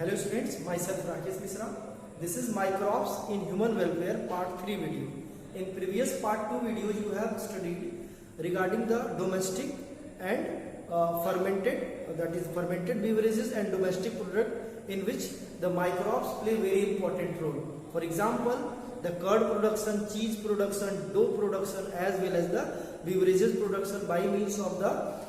Hello students, myself Rakesh Misra. This is microbes in human welfare part 3 video. In previous part 2 video you have studied regarding the domestic and fermented beverages and domestic product in which the microbes play very important role. For example, the curd production, cheese production, dough production as well as the beverages production by means of the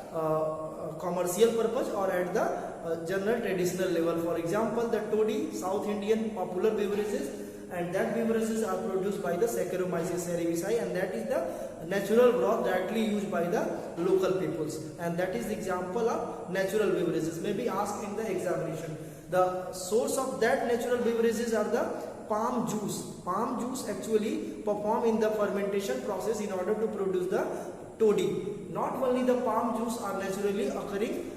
commercial purpose or at the general traditional level. For example, the toddy, South Indian popular beverages, and that beverages are produced by the Saccharomyces cerevisiae, and that is the natural broth directly used by the local peoples, and that is the example of natural beverages. May be asked in the examination. The source of that natural beverages are the palm juice. Palm juice actually perform in the fermentation process in order to produce the toddy. Not only the palm juice are naturally occurring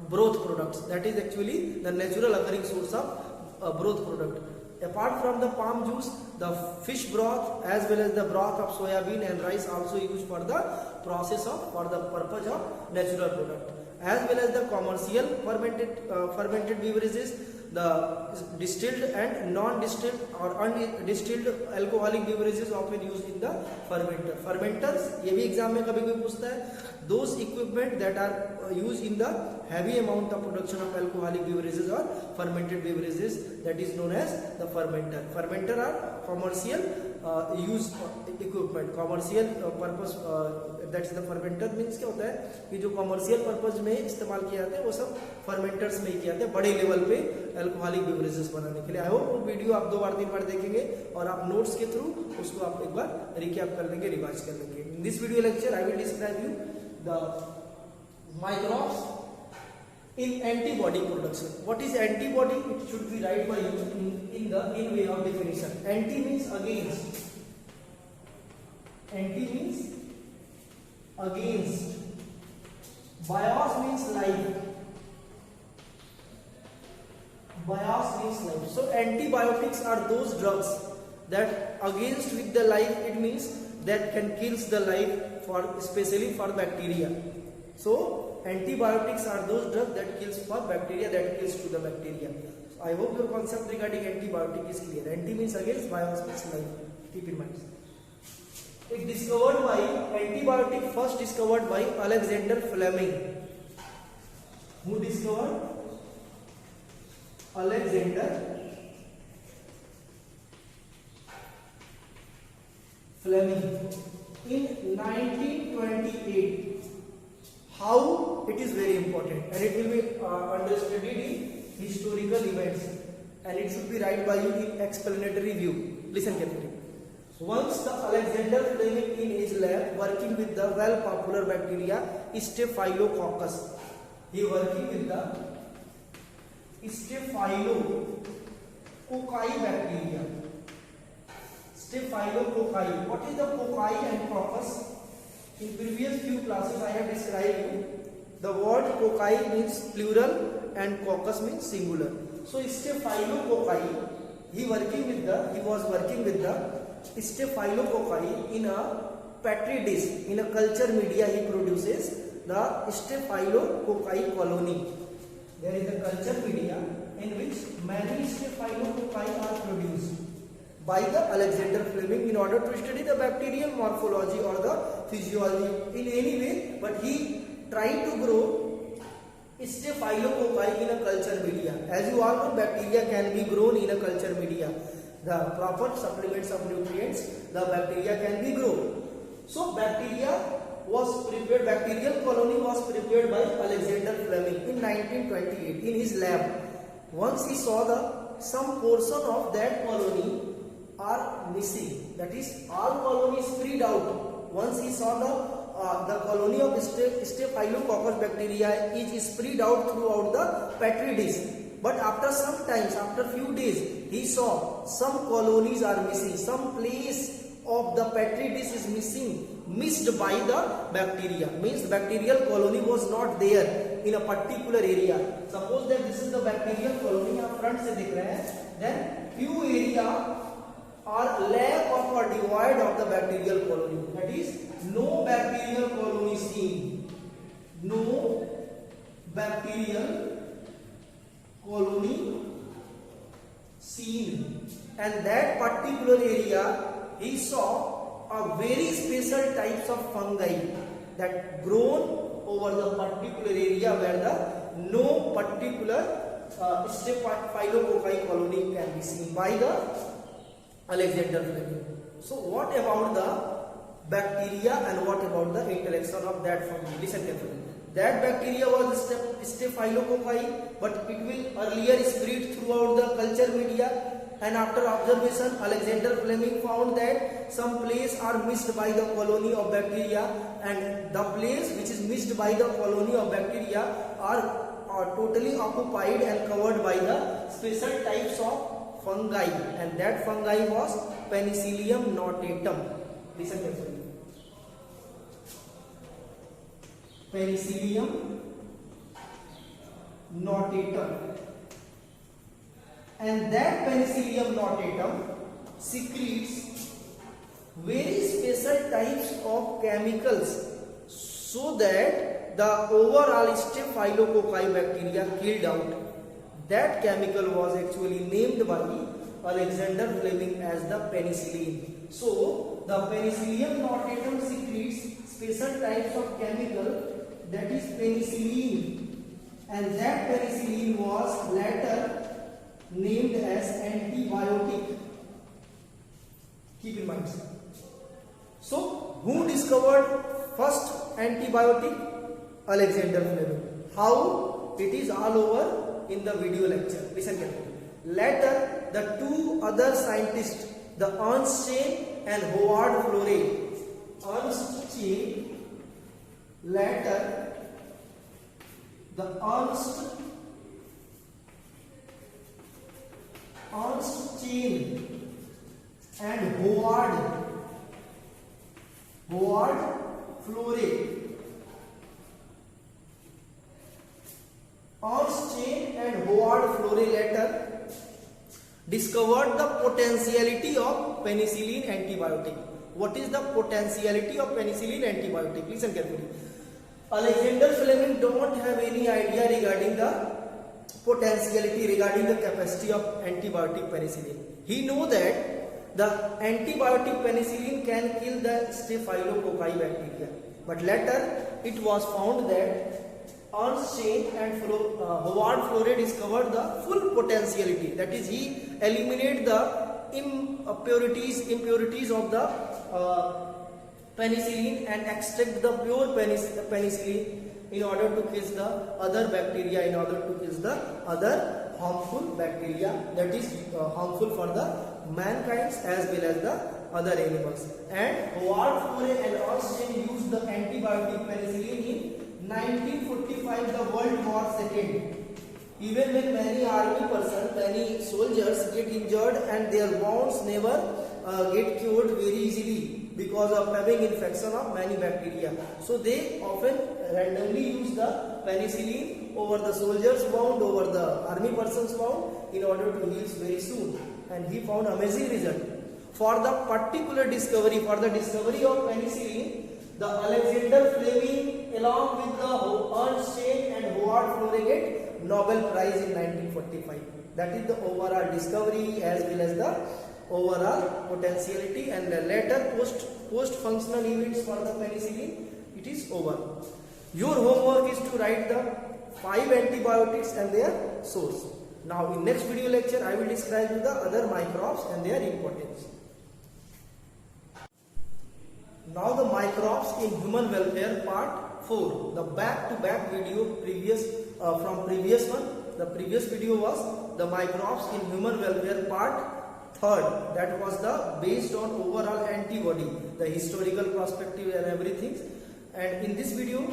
broth products, that is actually the natural occurring source of broth product. Apart from the palm juice, the fish broth as well as the broth of soybean and rice also used for the purpose of natural product, as well as the commercial fermented beverages, the distilled and non-distilled or undistilled alcoholic beverages often used in the fermenter. Fermenters, ये भी exam में कभी कोई पूछता है. Those equipment that are used in the heavy amount of production of alcoholic beverages or fermented beverages, that is known as the fermenter. Fermenter are commercial use equipment. Commercial purpose, that's the fermenter means क्या होता है कि जो commercial purpose में इस्तेमाल किया जाता है वो सब fermenters में ही किया जाता है बड़े लेवल पे अल्कोहलिक बेवरेजेस बनाने के लिए. आई होप वो वीडियो आप 2 बार 3 बार देखेंगे और आप नोट्स के थ्रू उसको आप एक बार रिकैप कर लेंगे, रिवाइज कर लेंगे. In this video lecture I will describe you the microbes in antibody production. What is antibody? It should be right by you in way of definition. Anti means against. Anti means against. Bios means like. Bios means life. So antibiotics are those drugs that against with the life, it means that can kills the life for especially for bacteria. So antibiotics are those drugs that kills for bacteria, that kills to the bacteria. So I hope your concept regarding antibiotic is clear. Anti means against, bios means life. Keep in mind. It discovered by antibiotic first discovered by Alexander Fleming. Who discovered? Alexander Fleming in 1928. How? It is very important and it will be understood in historical events and it should be right by you in explanatory view. Listen carefully. Once the Alexander Fleming in his lab working with the well popular bacteria Staphylococcus. He working with the Staphylococci bacteria. Staphylococci. What is the cocci and coccus? In previous few classes I have described you. The word cocci means plural and coccus means singular. So Staphylococci, he was working with the Staphylococci in a petri dish. In a culture media he produces the Staphylococci colony. There is a culture media in which many Staphylococci are produced by the Alexander Fleming in order to study the bacterial morphology or the physiology in any way, but he tried to grow Staphylococci in a culture media. As you all know, bacteria can be grown in a culture media. The proper supplements of nutrients, the bacteria can be grown. So bacterial colony was prepared by Alexander Fleming in 1928 in his lab. Once he saw some portion of that colony are missing, that is all colony spread out. Once he saw the colony of Staphylococcus bacteria is spread out throughout the petri dish, but after some times, after few days, he saw some colonies are missing, some place of the petri dish is missed by the bacteria. Means bacterial colony was not there in a particular area. Suppose that this is the bacterial colony, आप front से देख रहे हैं, then few area are lack of or devoid of the bacterial colony. That is, no bacterial colony seen. No bacterial colony seen, and that particular area he saw a very special types of fungi that grown over the particular area where the no particular Staphylococci colony can be seen by the Alexander Fleming. So what about the bacteria and what about the interaction of that fungi? Listen carefully. That bacteria was Staphylococci, but it will earlier spread throughout the culture media. And after observation, Alexander Fleming found that some places are missed by the colony of bacteria, and the place which is missed by the colony of bacteria are totally occupied and covered by the special types of fungi, and that fungi was Penicillium notatum. Listen carefully. Penicillium notatum. And that Penicillium notatum secretes very special types of chemicals so that the overall Staphylococci bacteria killed out. That chemical was actually named by Alexander Fleming as the penicillin. So the Penicillium notatum secretes special types of chemical, that is penicillin, and that penicillin was later named as antibiotic. Keep in mind. So who discovered first antibiotic? Alexander Fleming. How? It is all over in the video lecture. Listen carefully. Later, the two other scientists, the Ernst Chain and Howard Florey. Ernst Chain, later the Ernst Chain and Howard Florey. Ernst Chain and Howard Florey later discovered the potentiality of penicillin antibiotic. What is the potentiality of penicillin antibiotic? Listen carefully. Alexander Fleming don't have any idea regarding the potentiality, regarding the capacity of antibiotic penicillin. He know that the antibiotic penicillin can kill the Staphylococci bacteria, but later it was found that Ernst Chain and Howard Florey discovered the full potentiality. That is, he eliminated the impurities of the penicillin and extract the pure penicillin in order to kill the other bacteria, in order to kill the other harmful bacteria that is harmful for the mankind as well as the other animals. And Howard Florey and Ernst Chain used the antibiotic penicillin in 1945, the World War II. Even when many army persons, many soldiers get injured and their wounds never get cured very easily because of having infection of many bacteria. So they often randomly use the penicillin over the soldier's wound, over the army person's wound in order to heal very soon. And he found amazing result. For the particular discovery, for the discovery of penicillin, the Alexander Fleming along with the Ernst Chain and Howard Florey get Nobel Prize in 1945. That is the overall discovery as well as the overall potentiality, and the later post functional events for the penicillin, it is over. Your homework is to write the 5 antibiotics and their source. Now in next video lecture I will describe you the other microbes and their importance. Now the microbes in human welfare part 4. The back-to-back video from previous one. The previous video was the microbes in human welfare part 3rd. That was the based on overall antibody, the historical perspective and everything. And in this video,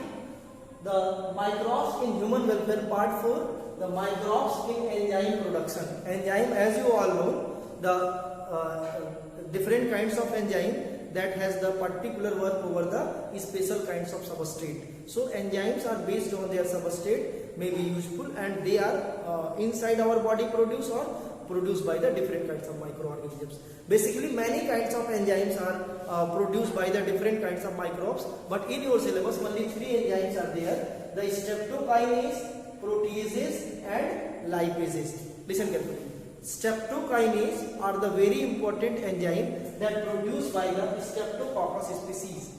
the microbes in human welfare part 4, the microbes in enzyme production. Enzyme, as you all know, the different kinds of enzyme that has the particular work over the special kinds of substrate. So enzymes are based on their substrate, may be useful, and they are inside our body produced or produced by the different kinds of microorganisms. Basically many kinds of enzymes are produced by the different kinds of microbes, but in your syllabus only 3 enzymes are there: the streptokinase, proteases and lipases. Listen carefully. Streptokinase are the very important enzyme that produced by the Streptococcus species.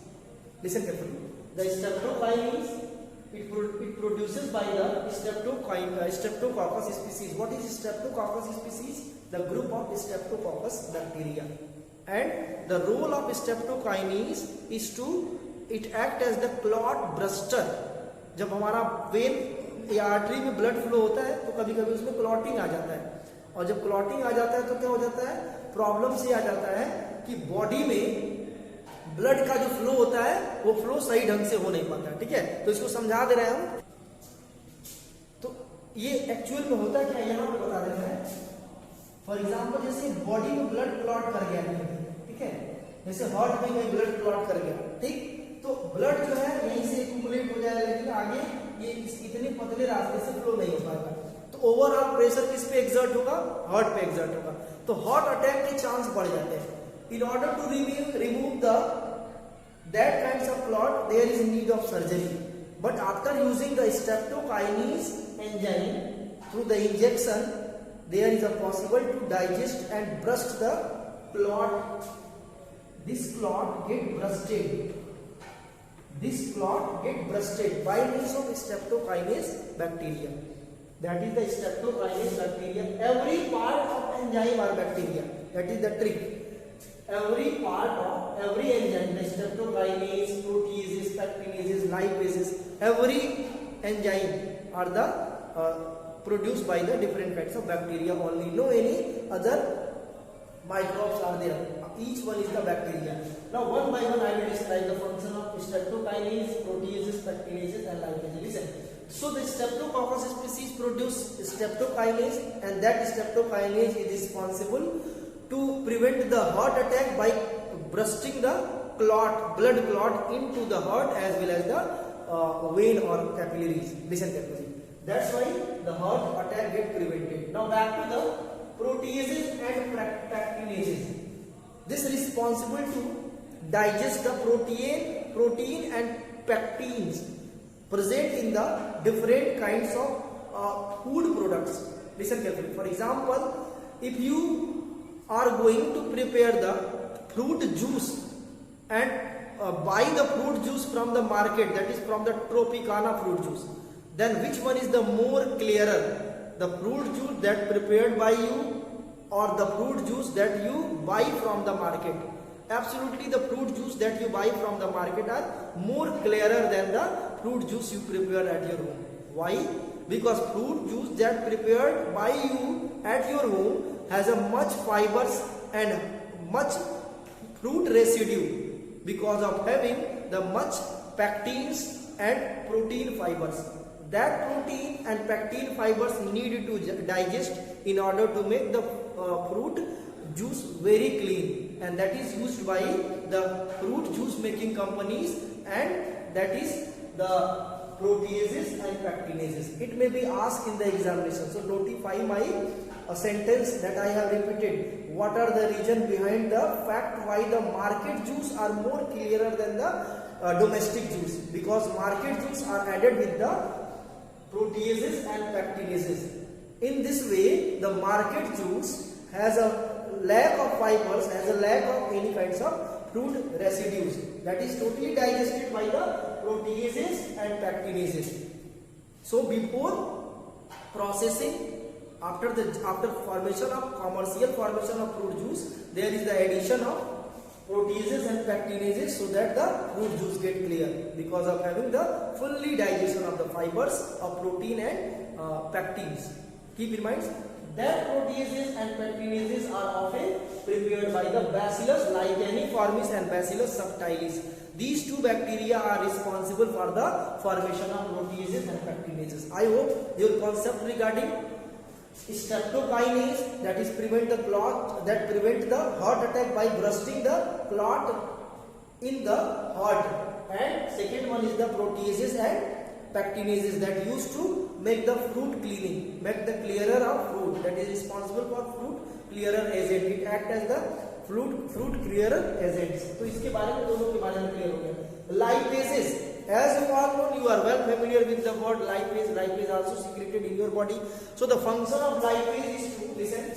Listen carefully. The streptokinase it produces by the Streptococcus species. What is Streptococcus species? The group of Streptococcus bacteria. And the role of streptokinase is to it act as the clot buster. जब हमारा when या artery में blood flow होता है तो कभी कभी उसमें क्लॉटिंग आ जाता है, और जब क्लॉटिंग आ जाता है तो क्या हो जाता है, प्रॉब्लम से आ जाता है कि बॉडी में ब्लड का जो फ्लो होता है वो फ्लो सही ढंग से हो नहीं पाता है. ठीक है, तो इसको समझा दे रहे हैं हम. तो ये एक्चुअल में होता क्या है यहाँ पे बता देते हैं. फॉर एग्जाम्पल जैसे बॉडी में ब्लड क्लॉट कर गया, ठीक है, जैसे हार्ट में कहीं ब्लड क्लॉट कर गया, ठीक, तो ब्लड जो है यहीं से एक्यूमुलेट हो जाएगा, लेकिन आगे ये इतने पतले रास्ते से फ्लो नहीं हो पाएगा. तो ओवरऑल प्रेशर किस पे एक्सर्ट होगा, हार्ट पे एक्सर्ट होगा, तो हार्ट अटैक के चांस बढ़ जाते हैं. In order to remove the that kinds of clot there is need of surgery, but after using the streptokinase enzyme through the injection there is a possible to digest and burst the clot. This clot get bursted by means of streptokinase bacteria. That is the streptokinase bacteria. Every part of enzyme are bacteria. That is the trick. Every part of every enzyme, the streptokinase, proteases, pectinases, lipases, every enzyme are the produced by the different kinds of bacteria only. No any other microbes are there. Each one is the bacteria. Now one by one I will describe the function of streptokinase, proteases, pectinases and lipases. Listen. So the Streptococcus species produce streptokinase, and that streptokinase is responsible to prevent the heart attack by bursting the clot, blood clot into the heart as well as the vein or capillaries. Listen carefully. That's why the heart attack get prevented. Now back to the proteases and pectinases. This is responsible to digest the protein and pectins present in the different kinds of food products. Listen carefully. For example, if you are going to prepare the fruit juice and buy the fruit juice from the market, that is from the Tropicana fruit juice, then which one is the more clearer, the fruit juice that prepared by you or the fruit juice that you buy from the market? Absolutely, the fruit juice that you buy from the market are more clearer than the fruit juice you prepare at your home. Why? Because fruit juice that prepared by you at your home has a much fibers and much fruit residue because of having the much pectins and protein fibers. That protein and pectin fibers needed to digest in order to make the fruit juice very clean, and that is used by the fruit juice making companies, and that is the proteases and pectinases. It may be asked in the examination, so notify my sentence that I have repeated. What are the reason behind the fact why the market juice are more clearer than the domestic juice? Because market juice are added with the proteases and pectinases. In this way, the market juice has a lack of fibers, has a lack of any kinds of fruit residues. That is totally digested by the proteases and pectinases. So before processing, after formation of commercial formation of fruit juice, there is the addition of proteases and pectinases so that the fruit juice get clear because of having the fully digestion of the fibers of protein and pectins. Keep in mind that proteases and pectinases are often prepared by the Bacillus licheniformis and Bacillus subtilis. These two bacteria are responsible for the formation of proteases and pectinases. I hope your concept regarding streptokinase, that is prevent the clot, that prevent the heart attack by bursting the clot in the heart, and second one is the proteases and pectinases that used to make the fruit cleaning, make the clearer of fruit, that is responsible for fruit clearer agent. It act as the fruit clearer agents. तो इसके बारे में दोनों के बारे में clear हो गया. Lipases, As you all know, you are well familiar with the word lipase. Lipase also secreted in your body. So the function of lipase is to listen.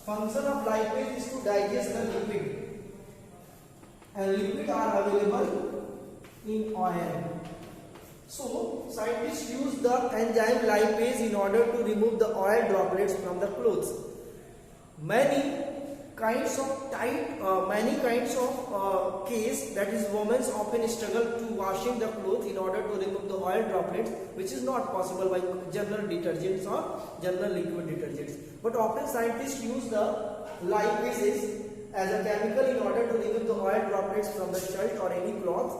Function of lipase is to digest the lipid, and lipids are available in oil. So scientists use the enzyme lipase in order to remove the oil droplets from the clothes. Many kinds of case, that is, women often struggle to washing the clothes in order to remove the oil droplets, which is not possible by general detergents or general liquid detergents. But often scientists use the lipases as a chemical in order to remove the oil droplets from the shirt or any cloth,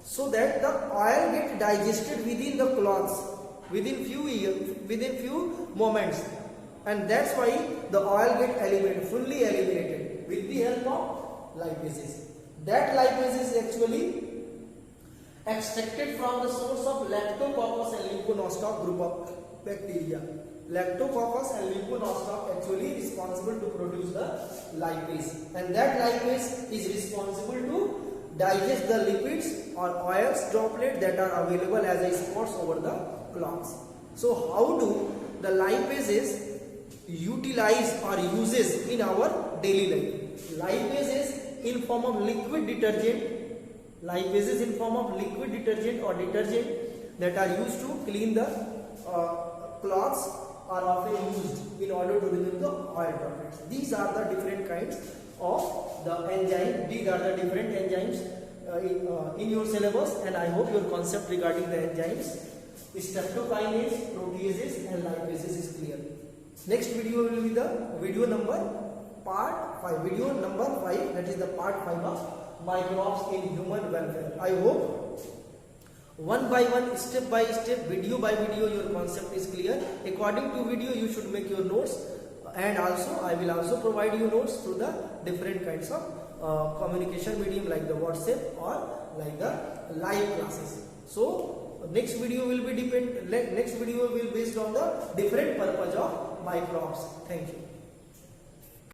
so that the oil gets digested within the cloths within few moments, and that's why the oil gets fully eliminated with the help of lipases. That lipase is actually extracted from the source of Lactococcus and Leuconostoc group of bacteria. Lactococcus and Leuconostoc actually responsible to produce the lipase, and that lipase is responsible to digest the lipids or oils droplet that are available as a spots over the cloths. So how do the lipases utilize or uses in our daily life? Lipases in form of liquid detergent, or detergent that are used to clean the cloths are often used in order to remove the oil droplets. These are the different kinds of the enzyme. These are the different enzymes in your syllabus, and I hope your concept regarding the enzymes, streptokinase, proteases and lipases is clear. Next video will be the video number 5, that is the part 5 of microbes in human welfare. I hope one by one, step by step, video by video, your concept is clear. According to video, you should make your notes, and also I will also provide you notes through the different kinds of communication medium like the WhatsApp or like the live classes. So next video will be based on the different purpose of microbes. Thank you.